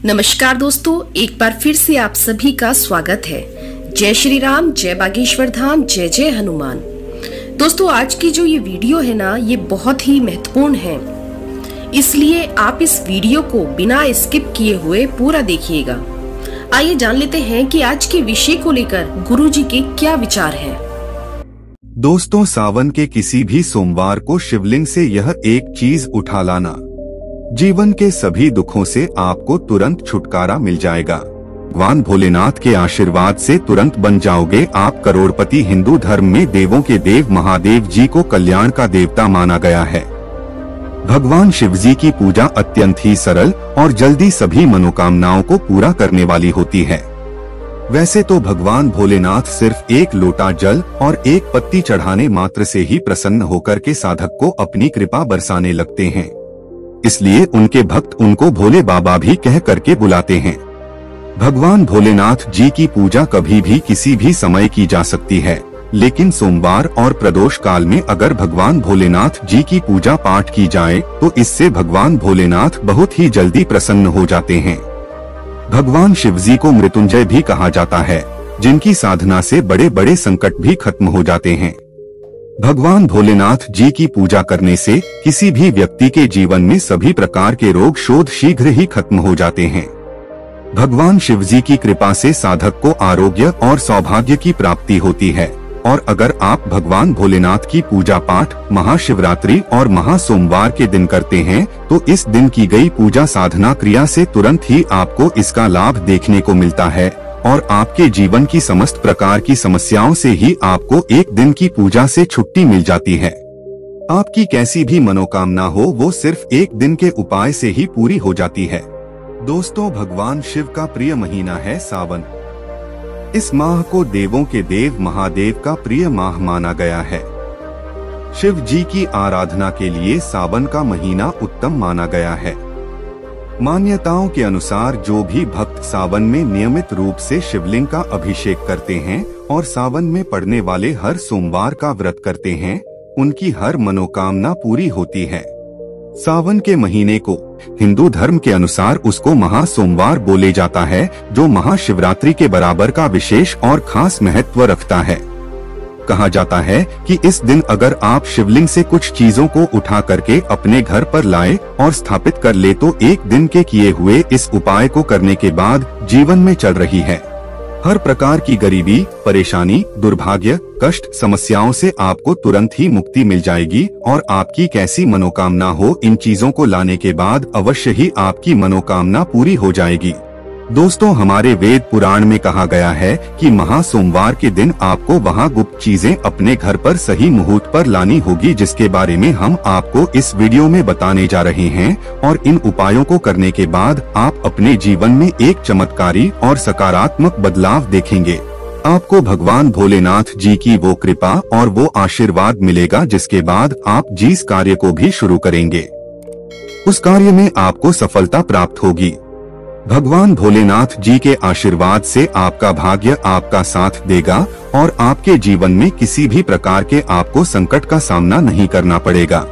नमस्कार दोस्तों, एक बार फिर से आप सभी का स्वागत है। जय श्री राम, जय बागेश्वर धाम, जय जय हनुमान। दोस्तों, आज की जो ये वीडियो है ना, ये बहुत ही महत्वपूर्ण है, इसलिए आप इस वीडियो को बिना स्किप किए हुए पूरा देखिएगा। आइए जान लेते हैं कि आज के विषय को लेकर गुरुजी के क्या विचार हैं। दोस्तों, सावन के किसी भी सोमवार को शिवलिंग से यह एक चीज उठा लाना, जीवन के सभी दुखों से आपको तुरंत छुटकारा मिल जाएगा। भगवान भोलेनाथ के आशीर्वाद से तुरंत बन जाओगे आप करोड़पति। हिंदू धर्म में देवों के देव महादेव जी को कल्याण का देवता माना गया है। भगवान शिव जी की पूजा अत्यंत ही सरल और जल्दी सभी मनोकामनाओं को पूरा करने वाली होती है। वैसे तो भगवान भोलेनाथ सिर्फ एक लोटा जल और एक पत्ती चढ़ाने मात्र से ही प्रसन्न होकर के साधक को अपनी कृपा बरसाने लगते हैं, इसलिए उनके भक्त उनको भोले बाबा भी कह करके बुलाते हैं। भगवान भोलेनाथ जी की पूजा कभी भी किसी भी समय की जा सकती है, लेकिन सोमवार और प्रदोष काल में अगर भगवान भोलेनाथ जी की पूजा पाठ की जाए तो इससे भगवान भोलेनाथ बहुत ही जल्दी प्रसन्न हो जाते हैं। भगवान शिव जी को मृत्युंजय भी कहा जाता है, जिनकी साधना से बड़े बड़े संकट भी खत्म हो जाते हैं। भगवान भोलेनाथ जी की पूजा करने से किसी भी व्यक्ति के जीवन में सभी प्रकार के रोग शोध शीघ्र ही खत्म हो जाते हैं। भगवान शिव जी की कृपा से साधक को आरोग्य और सौभाग्य की प्राप्ति होती है। और अगर आप भगवान भोलेनाथ की पूजा पाठ महाशिवरात्रि और महासोमवार के दिन करते हैं तो इस दिन की गई पूजा साधना क्रिया से तुरंत ही आपको इसका लाभ देखने को मिलता है और आपके जीवन की समस्त प्रकार की समस्याओं से ही आपको एक दिन की पूजा से छुट्टी मिल जाती है। आपकी कैसी भी मनोकामना हो वो सिर्फ एक दिन के उपाय से ही पूरी हो जाती है। दोस्तों, भगवान शिव का प्रिय महीना है सावन। इस माह को देवों के देव महादेव का प्रिय माह माना गया है। शिव जी की आराधना के लिए सावन का महीना उत्तम माना गया है। मान्यताओं के अनुसार जो भी भक्त सावन में नियमित रूप से शिवलिंग का अभिषेक करते हैं और सावन में पड़ने वाले हर सोमवार का व्रत करते हैं, उनकी हर मनोकामना पूरी होती है। सावन के महीने को हिंदू धर्म के अनुसार उसको महासोमवार बोले जाता है, जो महाशिवरात्रि के बराबर का विशेष और खास महत्व रखता है। कहा जाता है कि इस दिन अगर आप शिवलिंग से कुछ चीजों को उठा करके अपने घर पर लाए और स्थापित कर ले तो एक दिन के किए हुए इस उपाय को करने के बाद जीवन में चल रही है हर प्रकार की गरीबी, परेशानी, दुर्भाग्य, कष्ट, समस्याओं से आपको तुरंत ही मुक्ति मिल जाएगी और आपकी कैसी मनोकामना हो, इन चीजों को लाने के बाद अवश्य ही आपकी मनोकामना पूरी हो जाएगी। दोस्तों, हमारे वेद पुराण में कहा गया है कि महासोमवार के दिन आपको वहां गुप्त चीजें अपने घर पर सही मुहूर्त पर लानी होगी, जिसके बारे में हम आपको इस वीडियो में बताने जा रहे हैं। और इन उपायों को करने के बाद आप अपने जीवन में एक चमत्कारी और सकारात्मक बदलाव देखेंगे। आपको भगवान भोलेनाथ जी की वो कृपा और वो आशीर्वाद मिलेगा जिसके बाद आप जिस कार्य को भी शुरू करेंगे उस कार्य में आपको सफलता प्राप्त होगी। भगवान भोलेनाथ जी के आशीर्वाद से आपका भाग्य आपका साथ देगा और आपके जीवन में किसी भी प्रकार के आपको संकट का सामना नहीं करना पड़ेगा।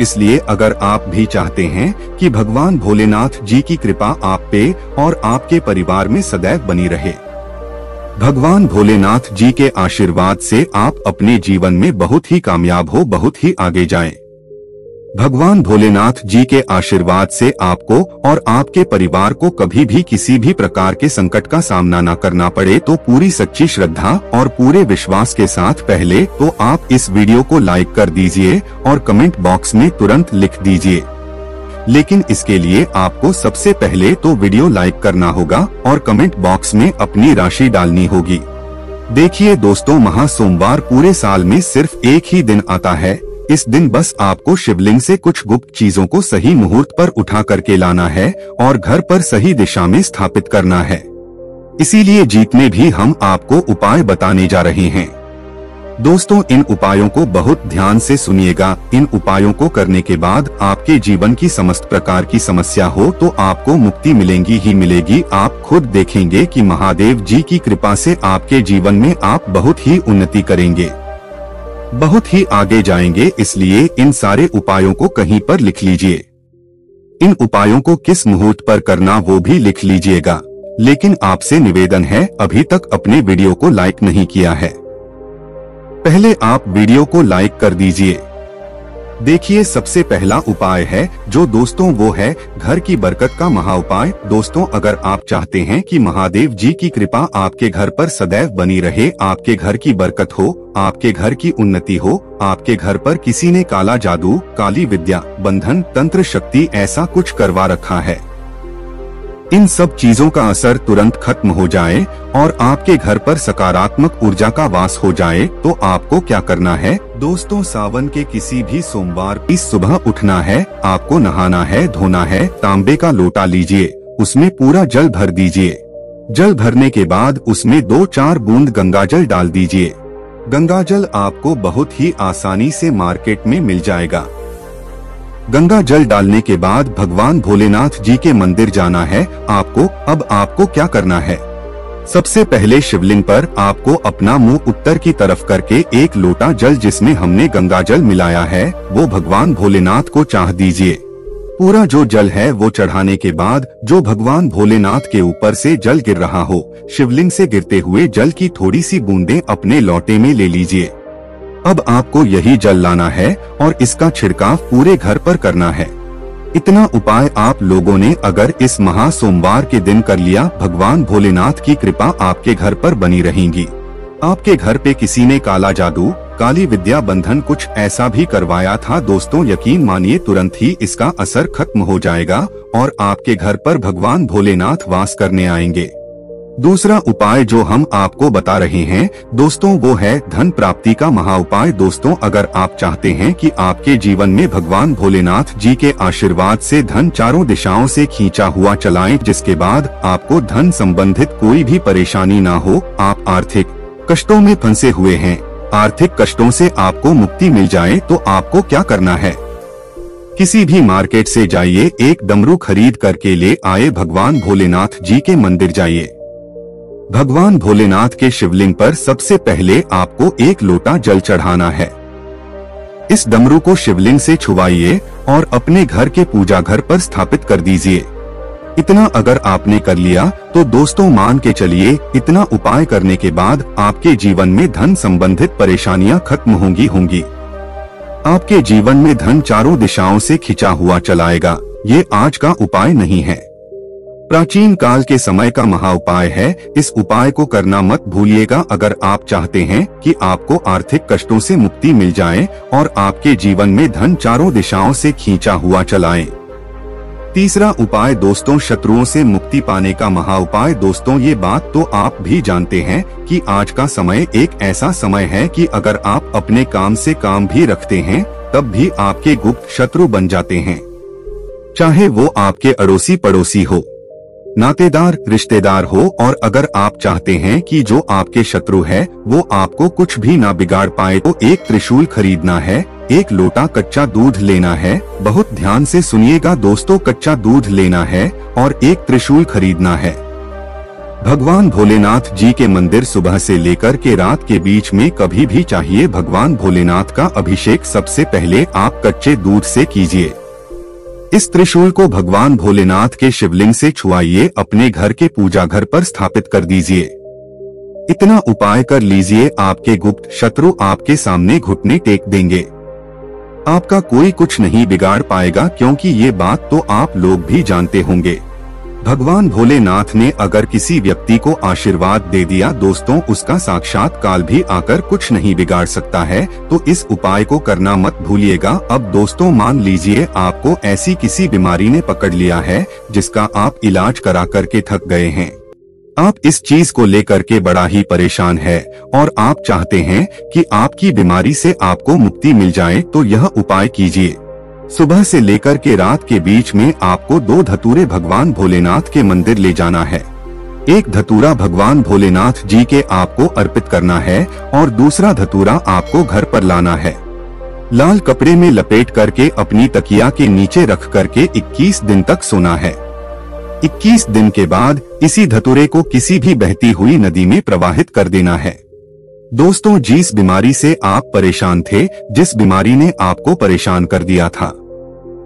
इसलिए अगर आप भी चाहते हैं कि भगवान भोलेनाथ जी की कृपा आप पे और आपके परिवार में सदैव बनी रहे, भगवान भोलेनाथ जी के आशीर्वाद से आप अपने जीवन में बहुत ही कामयाब हो, बहुत ही आगे जाएं। भगवान भोलेनाथ जी के आशीर्वाद से आपको और आपके परिवार को कभी भी किसी भी प्रकार के संकट का सामना न करना पड़े, तो पूरी सच्ची श्रद्धा और पूरे विश्वास के साथ पहले तो आप इस वीडियो को लाइक कर दीजिए और कमेंट बॉक्स में तुरंत लिख दीजिए। लेकिन इसके लिए आपको सबसे पहले तो वीडियो लाइक करना होगा और कमेंट बॉक्स में अपनी राशि डालनी होगी। देखिए दोस्तों, महासोमवार पूरे साल में सिर्फ एक ही दिन आता है। इस दिन बस आपको शिवलिंग से कुछ गुप्त चीजों को सही मुहूर्त पर उठा करके लाना है और घर पर सही दिशा में स्थापित करना है। इसीलिए जितने भी हम आपको उपाय बताने जा रहे हैं, दोस्तों, इन उपायों को बहुत ध्यान से सुनिएगा। इन उपायों को करने के बाद आपके जीवन की समस्त प्रकार की समस्या हो तो आपको मुक्ति मिलेगी ही मिलेगी। आप खुद देखेंगे कि महादेव जी की कृपा से आपके जीवन में आप बहुत ही उन्नति करेंगे, बहुत ही आगे जाएंगे। इसलिए इन सारे उपायों को कहीं पर लिख लीजिए। इन उपायों को किस मुहूर्त पर करना वो भी लिख लीजिएगा। लेकिन आपसे निवेदन है, अभी तक अपने वीडियो को लाइक नहीं किया है, पहले आप वीडियो को लाइक कर दीजिए। देखिए, सबसे पहला उपाय है जो दोस्तों वो है घर की बरकत का महा उपाय। दोस्तों, अगर आप चाहते हैं कि महादेव जी की कृपा आपके घर पर सदैव बनी रहे, आपके घर की बरकत हो, आपके घर की उन्नति हो, आपके घर पर किसी ने काला जादू, काली विद्या, बंधन, तंत्र शक्ति ऐसा कुछ करवा रखा है, इन सब चीजों का असर तुरंत खत्म हो जाए और आपके घर पर सकारात्मक ऊर्जा का वास हो जाए, तो आपको क्या करना है दोस्तों, सावन के किसी भी सोमवार की सुबह उठना है, आपको नहाना है, धोना है, तांबे का लोटा लीजिए, उसमें पूरा जल भर दीजिए। जल भरने के बाद उसमें 2-4 बूंद गंगाजल डाल दीजिए। गंगाजल आपको बहुत ही आसानी से मार्केट में मिल जाएगा। गंगा जल डालने के बाद भगवान भोलेनाथ जी के मंदिर जाना है आपको। अब आपको क्या करना है, सबसे पहले शिवलिंग पर आपको अपना मुंह उत्तर की तरफ करके एक लोटा जल जिसमें हमने गंगा जल मिलाया है वो भगवान भोलेनाथ को चाह दीजिए। पूरा जो जल है वो चढ़ाने के बाद जो भगवान भोलेनाथ के ऊपर से जल गिर रहा हो, शिवलिंग से गिरते हुए जल की थोड़ी सी बूंदें अपने लोटे में ले लीजिए। अब आपको यही जल लाना है और इसका छिड़काव पूरे घर पर करना है। इतना उपाय आप लोगों ने अगर इस महा सोमवार के दिन कर लिया, भगवान भोलेनाथ की कृपा आपके घर पर बनी रहेगी। आपके घर पे किसी ने काला जादू, काली विद्या, बंधन कुछ ऐसा भी करवाया था दोस्तों, यकीन मानिए तुरंत ही इसका असर खत्म हो जाएगा और आपके घर पर भगवान भोलेनाथ वास करने आएंगे। दूसरा उपाय जो हम आपको बता रहे हैं दोस्तों वो है धन प्राप्ति का महा उपाय। दोस्तों, अगर आप चाहते हैं कि आपके जीवन में भगवान भोलेनाथ जी के आशीर्वाद से धन चारों दिशाओं से खींचा हुआ चलाएं, जिसके बाद आपको धन संबंधित कोई भी परेशानी ना हो, आप आर्थिक कष्टों में फंसे हुए हैं, आर्थिक कष्टों से आपको मुक्ति मिल जाए, तो आपको क्या करना है, किसी भी मार्केट से जाइए, एक डमरू खरीद करके ले आए, भगवान भोलेनाथ जी के मंदिर जाइए। भगवान भोलेनाथ के शिवलिंग पर सबसे पहले आपको एक लोटा जल चढ़ाना है। इस डमरू को शिवलिंग से छुवाइए और अपने घर के पूजा घर पर स्थापित कर दीजिए। इतना अगर आपने कर लिया तो दोस्तों मान के चलिए, इतना उपाय करने के बाद आपके जीवन में धन संबंधित परेशानियां खत्म होंगी। आपके जीवन में धन चारों दिशाओं से खिंचा हुआ चलाएगा। ये आज का उपाय नहीं है, प्राचीन काल के समय का महा उपाय है। इस उपाय को करना मत भूलिएगा अगर आप चाहते हैं कि आपको आर्थिक कष्टों से मुक्ति मिल जाए और आपके जीवन में धन चारों दिशाओं से खींचा हुआ चलाए। तीसरा उपाय दोस्तों, शत्रुओं से मुक्ति पाने का महा उपाय। दोस्तों, ये बात तो आप भी जानते हैं कि आज का समय एक ऐसा समय है कि अगर आप अपने काम से काम भी रखते हैं तब भी आपके गुप्त शत्रु बन जाते हैं, चाहे वो आपके अड़ोसी पड़ोसी हो, नातेदार, रिश्तेदार हो। और अगर आप चाहते हैं कि जो आपके शत्रु है वो आपको कुछ भी ना बिगाड़ पाए, तो एक त्रिशूल खरीदना है, एक लोटा कच्चा दूध लेना है। बहुत ध्यान से सुनिएगा दोस्तों, कच्चा दूध लेना है और एक त्रिशूल खरीदना है। भगवान भोलेनाथ जी के मंदिर सुबह से लेकर के रात के बीच में कभी भी चाहिए भगवान भोलेनाथ का अभिषेक सबसे पहले आप कच्चे दूध से कीजिए। इस त्रिशूल को भगवान भोलेनाथ के शिवलिंग से छुआइए, अपने घर के पूजा घर पर स्थापित कर दीजिए। इतना उपाय कर लीजिए, आपके गुप्त शत्रु आपके सामने घुटने टेक देंगे, आपका कोई कुछ नहीं बिगाड़ पाएगा, क्योंकि ये बात तो आप लोग भी जानते होंगे। भगवान भोलेनाथ ने अगर किसी व्यक्ति को आशीर्वाद दे दिया दोस्तों, उसका साक्षात काल भी आकर कुछ नहीं बिगाड़ सकता है। तो इस उपाय को करना मत भूलिएगा। अब दोस्तों मान लीजिए आपको ऐसी किसी बीमारी ने पकड़ लिया है जिसका आप इलाज करा करके थक गए हैं, आप इस चीज को लेकर के बड़ा ही परेशान है और आप चाहते हैं कि आपकी बीमारी से आपको मुक्ति मिल जाए, तो यह उपाय कीजिए। सुबह से लेकर के रात के बीच में आपको 2 धतूरे भगवान भोलेनाथ के मंदिर ले जाना है। एक धतूरा भगवान भोलेनाथ जी के आपको अर्पित करना है और दूसरा धतूरा आपको घर पर लाना है। लाल कपड़े में लपेट करके अपनी तकिया के नीचे रख करके 21 दिन तक सोना है। 21 दिन के बाद इसी धतूरे को किसी भी बहती हुई नदी में प्रवाहित कर देना है। दोस्तों, जिस बीमारी से आप परेशान थे, जिस बीमारी ने आपको परेशान कर दिया था,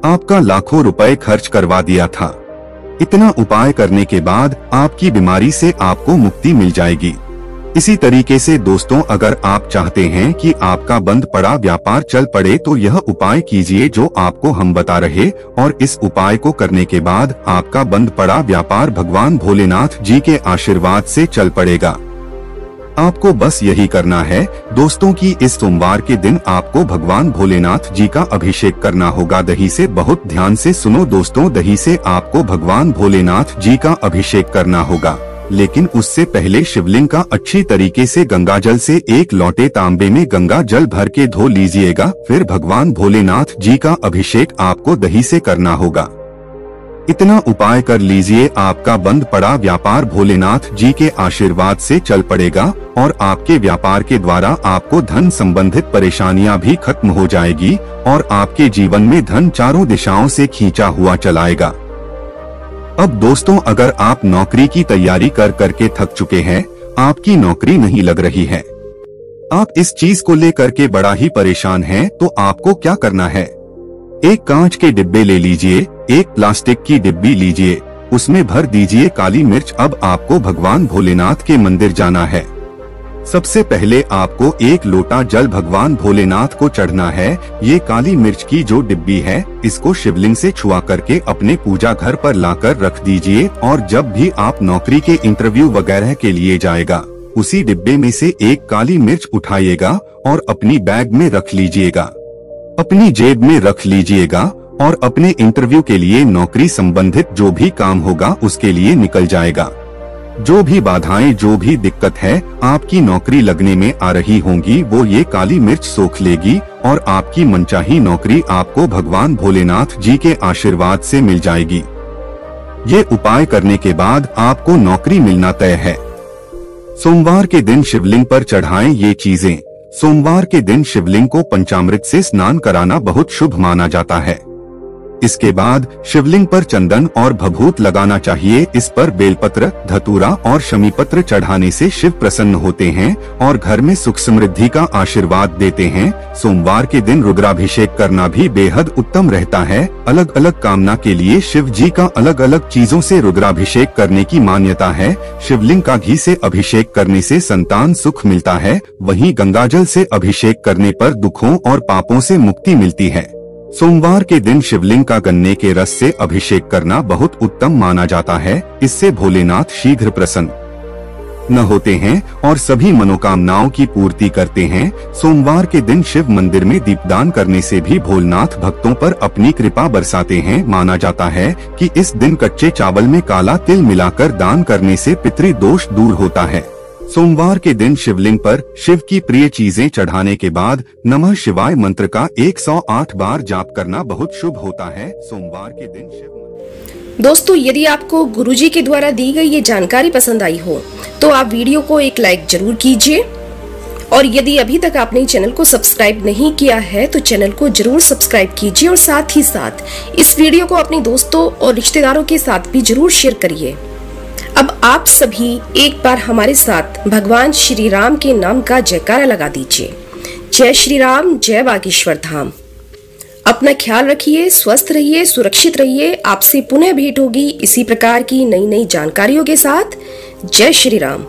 आपका लाखों रुपए खर्च करवा दिया था। इतना उपाय करने के बाद आपकी बीमारी से आपको मुक्ति मिल जाएगी। इसी तरीके से दोस्तों, अगर आप चाहते हैं कि आपका बंद पड़ा व्यापार चल पड़े तो यह उपाय कीजिए जो आपको हम बता रहे, और इस उपाय को करने के बाद आपका बंद पड़ा व्यापार भगवान भोलेनाथ जी के आशीर्वाद से चल पड़ेगा। आपको बस यही करना है दोस्तों कि इस सोमवार के दिन आपको भगवान भोलेनाथ जी का अभिषेक करना होगा दही से। बहुत ध्यान से सुनो दोस्तों, दही से आपको भगवान भोलेनाथ जी का अभिषेक करना होगा, लेकिन उससे पहले शिवलिंग का अच्छी तरीके से गंगा जल से एक लोटे तांबे में गंगा जल भर के धो लीजिएगा। फिर भगवान भोलेनाथ जी का अभिषेक आपको दही से करना होगा। इतना उपाय कर लीजिए, आपका बंद पड़ा व्यापार भोलेनाथ जी के आशीर्वाद से चल पड़ेगा और आपके व्यापार के द्वारा आपको धन संबंधित परेशानियां भी खत्म हो जाएगी और आपके जीवन में धन चारों दिशाओं से खींचा हुआ चलाएगा। अब दोस्तों, अगर आप नौकरी की तैयारी कर करके थक चुके हैं, आपकी नौकरी नहीं लग रही है, आप इस चीज को लेकर के बड़ा ही परेशान हैं, तो आपको क्या करना है? एक कांच के डिब्बे ले लीजिए, एक प्लास्टिक की डिब्बी लीजिए, उसमें भर दीजिए काली मिर्च। अब आपको भगवान भोलेनाथ के मंदिर जाना है। सबसे पहले आपको एक लोटा जल भगवान भोलेनाथ को चढ़ना है। ये काली मिर्च की जो डिब्बी है, इसको शिवलिंग से छुआ करके अपने पूजा घर पर लाकर रख दीजिए, और जब भी आप नौकरी के इंटरव्यू वगैरह के लिए जाएगा, उसी डिब्बे में से एक काली मिर्च उठाइएगा और अपनी बैग में रख लीजिएगा, अपनी जेब में रख लीजिएगा, और अपने इंटरव्यू के लिए नौकरी संबंधित जो भी काम होगा उसके लिए निकल जाएगा। जो भी बाधाएं, जो भी दिक्कत है आपकी नौकरी लगने में आ रही होंगी, वो ये काली मिर्च सोख लेगी और आपकी मनचाही नौकरी आपको भगवान भोलेनाथ जी के आशीर्वाद से मिल जाएगी। ये उपाय करने के बाद आपको नौकरी मिलना तय है। सोमवार के दिन शिवलिंग पर चढ़ाएं ये चीजें। सोमवार के दिन शिवलिंग को पंचामृत से स्नान कराना बहुत शुभ माना जाता है। इसके बाद शिवलिंग पर चंदन और भभूत लगाना चाहिए। इस पर बेलपत्र, धतूरा और शमी पत्र चढ़ाने से शिव प्रसन्न होते हैं और घर में सुख समृद्धि का आशीर्वाद देते हैं। सोमवार के दिन रुद्राभिषेक करना भी बेहद उत्तम रहता है। अलग अलग कामना के लिए शिव जी का अलग अलग चीजों से रुद्राभिषेक करने की मान्यता है। शिवलिंग का घी से अभिषेक करने से संतान सुख मिलता है, वहीं गंगाजल से अभिषेक करने पर दुखों और पापों से मुक्ति मिलती है। सोमवार के दिन शिवलिंग का गन्ने के रस से अभिषेक करना बहुत उत्तम माना जाता है। इससे भोलेनाथ शीघ्र प्रसन्न न होते हैं और सभी मनोकामनाओं की पूर्ति करते हैं। सोमवार के दिन शिव मंदिर में दीपदान करने से भी भोलेनाथ भक्तों पर अपनी कृपा बरसाते हैं। माना जाता है कि इस दिन कच्चे चावल में काला तिल मिलाकर दान करने से पितृदोष दूर होता है। सोमवार के दिन शिवलिंग पर शिव की प्रिय चीजें चढ़ाने के बाद नमः शिवाय मंत्र का 108 बार जाप करना बहुत शुभ होता है। सोमवार के दिन शिव। दोस्तों, यदि आपको गुरुजी के द्वारा दी गई ये जानकारी पसंद आई हो तो आप वीडियो को एक लाइक जरूर कीजिए, और यदि अभी तक आपने चैनल को सब्सक्राइब नहीं किया है तो चैनल को जरूर सब्सक्राइब कीजिए, और साथ ही साथ इस वीडियो को अपने दोस्तों और रिश्तेदारों के साथ भी जरूर शेयर करिए। अब आप सभी एक बार हमारे साथ भगवान श्री राम के नाम का जयकारा लगा दीजिए। जय श्री राम, जय बागेश्वर धाम। अपना ख्याल रखिए, स्वस्थ रहिए, सुरक्षित रहिए। आपसे पुनः भेंट होगी इसी प्रकार की नई नई जानकारियों के साथ। जय श्री राम।